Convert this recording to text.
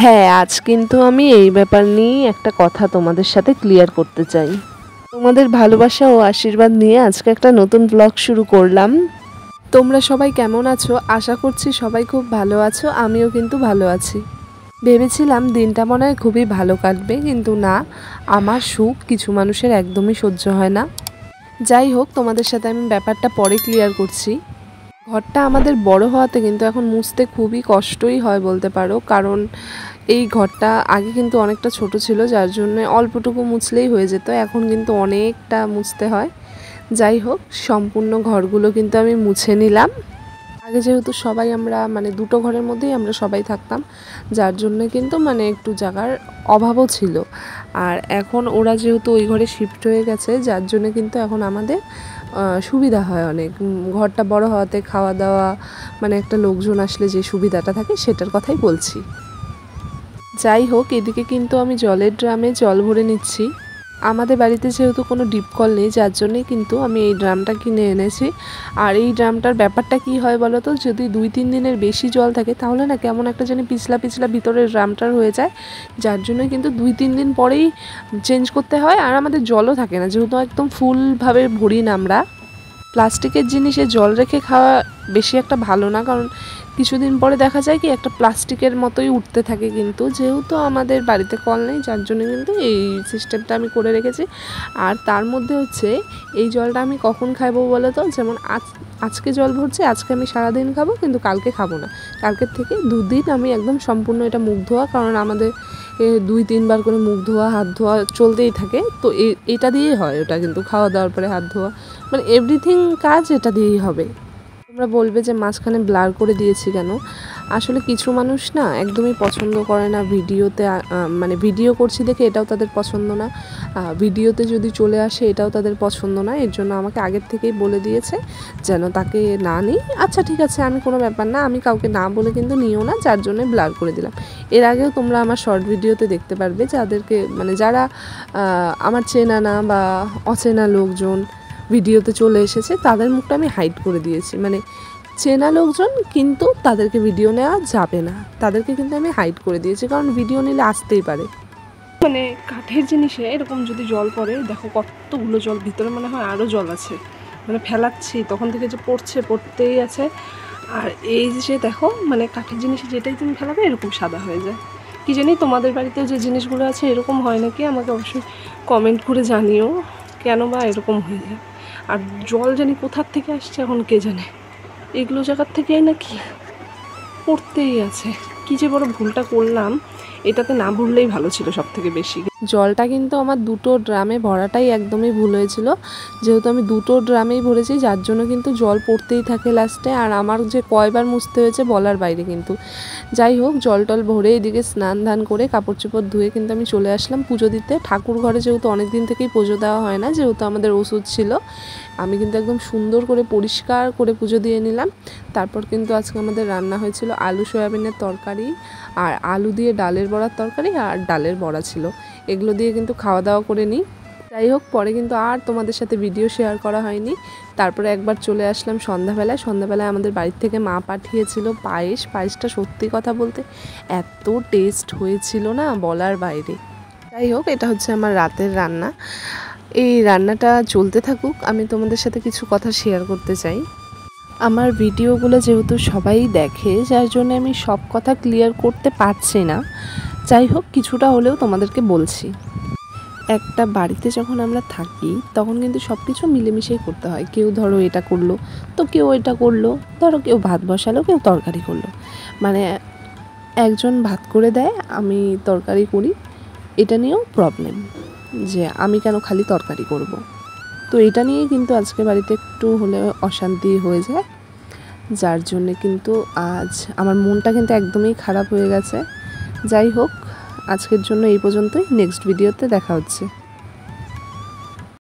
হ্যাঁ, আজ কিন্তু আমি এই ব্যাপার নিয়েই একটা কথা তোমাদের সাথে ক্লিয়ার করতে চাই। তোমাদের ভালোবাসা ও আশীর্বাদ নিয়ে আজকে একটা নতুন ব্লগ শুরু করলাম। তোমরা সবাই কেমন আছো? আশা করছি সবাই খুব ভালো আছো, আমিও কিন্তু ভালো আছি। ভেবেছিলাম দিনটা মনে হয় খুবই ভালো কাটবে, কিন্তু না, আমার সুখ কিছু মানুষের একদমই সহ্য হয় না। যাই হোক, তোমাদের সাথে আমি ব্যাপারটা পরে ক্লিয়ার করছি। ঘরটা আমাদের বড় হওয়াতে কিন্তু এখন মুছতে খুবই কষ্টই হয় বলতে পারো, কারণ এই ঘরটা আগে কিন্তু অনেকটা ছোট ছিল, যার জন্য অল্পটুকু মুছলেই হয়ে যেত। এখন কিন্তু অনেকটা মুছতে হয়। যাই হোক, সম্পূর্ণ ঘরগুলো কিন্তু আমি মুছে নিলাম। আগে যেহেতু সবাই আমরা দুটো ঘরের মধ্যেই আমরা সবাই থাকতাম, যার জন্য কিন্তু একটু জায়গার অভাবও ছিল। আর এখন ওরা যেহেতু ওই ঘরে শিফট হয়ে গেছে, যার জন্য কিন্তু এখন আমাদের সুবিধা হয় অনেক। ঘরটা বড় হওয়াতে খাওয়া দাওয়া একটা লোকজন আসলে যে সুবিধাটা থাকে সেটার কথাই বলছি। যাই হোক, এদিকে কিন্তু আমি জলের ড্রামে জল ভরে নিচ্ছি। আমাদের বাড়িতে যেহেতু কোনো ডিপ কল নেই, যার জন্যই কিন্তু আমি এই ড্রামটা কিনে এনেছি। আর এই ড্রামটার ব্যাপারটা কি হয় বলো তো, যদি 2-3 দিনের বেশি জল থাকে তাহলে না কেমন একটা জানি পিছলা পিছলা ভিতরের ড্রামটার হয়ে যায়, যার জন্য কিন্তু 2-3 দিন পরেই চেঞ্জ করতে হয়। আর আমাদের জলও থাকে না, যেহেতু একদম ফুলভাবে ভরি না আমরা। প্লাস্টিকের জিনিসে জল রেখে খাওয়া বেশি একটা ভালো না, কারণ কিছুদিন পরে দেখা যায় কি একটা প্লাস্টিকের মতোই উঠতে থাকে। কিন্তু যেহেতু আমাদের বাড়িতে কল নেই, যার জন্য কিন্তু এই সিস্টেমটা আমি করে রেখেছি। আর তার মধ্যে হচ্ছে এই জলটা আমি কখন খাবো বলো তো, যেমন আজকে জল ভরছে, আজকে আমি সারাদিন খাবো, কিন্তু কালকে খাবো না। কালকের থেকে 2 দিন আমি একদম সম্পূর্ণ এটা মুখ ধোয়া, কারণ আমাদের 2-3 বার করে মুখ ধোয়া হাত ধোয়া চলতেই থাকে। তো এটা দিয়েই হয়, ওটা কিন্তু খাওয়া দাওয়ার পরে হাত ধোয়া এভরিথিং কাজ এটা দিয়েই হবে। তোমরা বলবে যে মাঝখানে ব্লার করে দিয়েছি কেন? আসলে কিছু মানুষ না একদমই পছন্দ করে না ভিডিওতে, ভিডিও করছি দেখে এটাও তাদের পছন্দ না, ভিডিওতে যদি চলে আসে এটাও তাদের পছন্দ না। এর জন্য আমাকে আগের থেকেই বলে দিয়েছে যেন তাকে না নিই। আচ্ছা ঠিক আছে, আমি কোনো ব্যাপার না, আমি কাউকে না বলে কিন্তু নিও না, যার জন্য ব্লার করে দিলাম। এর আগেও তোমরা আমার শর্ট ভিডিওতে দেখতে পারবে যাদেরকে যারা আমার চেনা না বা অচেনা লোকজন ভিডিওতে চলে এসেছে, তাদের মুখটা আমি হাইড করে দিয়েছি। চেনা লোকজন কিন্তু তাদেরকে ভিডিও নেওয়া যাবে না, তাদেরকে কিন্তু আমি হাইড করে দিয়েছি, কারণ ভিডিও নিলে আসতেই পারে। কাঠের জিনিসে এরকম যদি জল পড়ে, দেখো কতগুলো জল ভিতরে, মনে হয় আরও জল আছে। ফেলাচ্ছি তখন থেকে যে পড়তেই আছে। আর এই যে দেখো কাঠের জিনিসে যেটাই তুমি ফেলাবে এরকম সাদা হয়ে যায়। কি জানি তোমাদের বাড়িতেও যে জিনিসগুলো আছে এরকম হয় নাকি, আমাকে অবশ্যই কমেন্ট করে জানিও কেন বা এরকম হয়ে যায়। আর জল জানি কোথার থেকে আসছে এখন কে জানে, এগুলো জায়গার থেকেই নাকি পড়তেই আছে। কি যে বড় ভুলটা করলাম, এটাতে না ভুললেই ভালো ছিল সব থেকে বেশি। জলটা কিন্তু আমার দুটো ড্রামে ভরাটাই একদমই ভুল হয়েছিল, যেহেতু আমি দুটো ড্রামেই ভরেছি, যার জন্য কিন্তু জল পড়তেই থাকে লাস্টে। আর আমার যে কয়বার মুছতে হয়েছে বলার বাইরে কিন্তু। যাই হোক, জল টল ভরে এদিকে স্নান ধান করে কাপড় চোপড় ধুয়ে কিন্তু আমি চলে আসলাম পুজো দিতে। ঠাকুর ঘরে যেহেতু অনেক দিন থেকেই পুজো দেওয়া হয় না, যেহেতু আমাদের ওষুধ ছিল, আমি কিন্তু একদম সুন্দর করে পরিষ্কার করে পুজো দিয়ে নিলাম। তারপর কিন্তু আজকে আমাদের রান্না হয়েছিল আলু সয়াবিনের তরকারি, আর আলু দিয়ে ডালের বড়ার তরকারি, আর ডালের বড়া ছিল। এগুলো দিয়ে কিন্তু খাওয়া দাওয়া করে নিই। যাই হোক, পরে কিন্তু আর তোমাদের সাথে ভিডিও শেয়ার করা হয়নি। তারপরে একবার চলে আসলাম সন্ধ্যাবেলায় আমাদের বাড়ির থেকে মা পাঠিয়েছিল পায়েসটা সত্যি কথা বলতে এত টেস্ট হয়েছিল না, বলার বাইরে। যাই হোক, এটা হচ্ছে আমার রাতের রান্না। এই রান্নাটা চলতে থাকুক, আমি তোমাদের সাথে কিছু কথা শেয়ার করতে চাই। আমার ভিডিওগুলো যেহেতু সবাই দেখে, যার জন্য আমি সব কথা ক্লিয়ার করতে পারছি না। যাই হোক, কিছুটা হলেও তোমাদেরকে বলছি। একটা বাড়িতে যখন আমরা থাকি তখন কিন্তু সব কিছু মিলেমিশেই করতে হয়। কেউ ধরো এটা করলো তো কেউ এটা করলো, ধরো কেউ ভাত বসালো, কেউ তরকারি করলো, একজন ভাত করে দেয়, আমি তরকারি করি। এটা নিয়েও প্রবলেম যে আমি কেন খালি তরকারি করব। তো এটা নিয়ে কিন্তু আজকে বাড়িতে একটু হলে অশান্তি হয়ে যায়, যার জন্যে কিন্তু আজ আমার মনটা কিন্তু একদমই খারাপ হয়ে গেছে। যাই হোক, আজকের জন্য এই পর্যন্তই। নেক্সট ভিডিওতে দেখা হচ্ছে।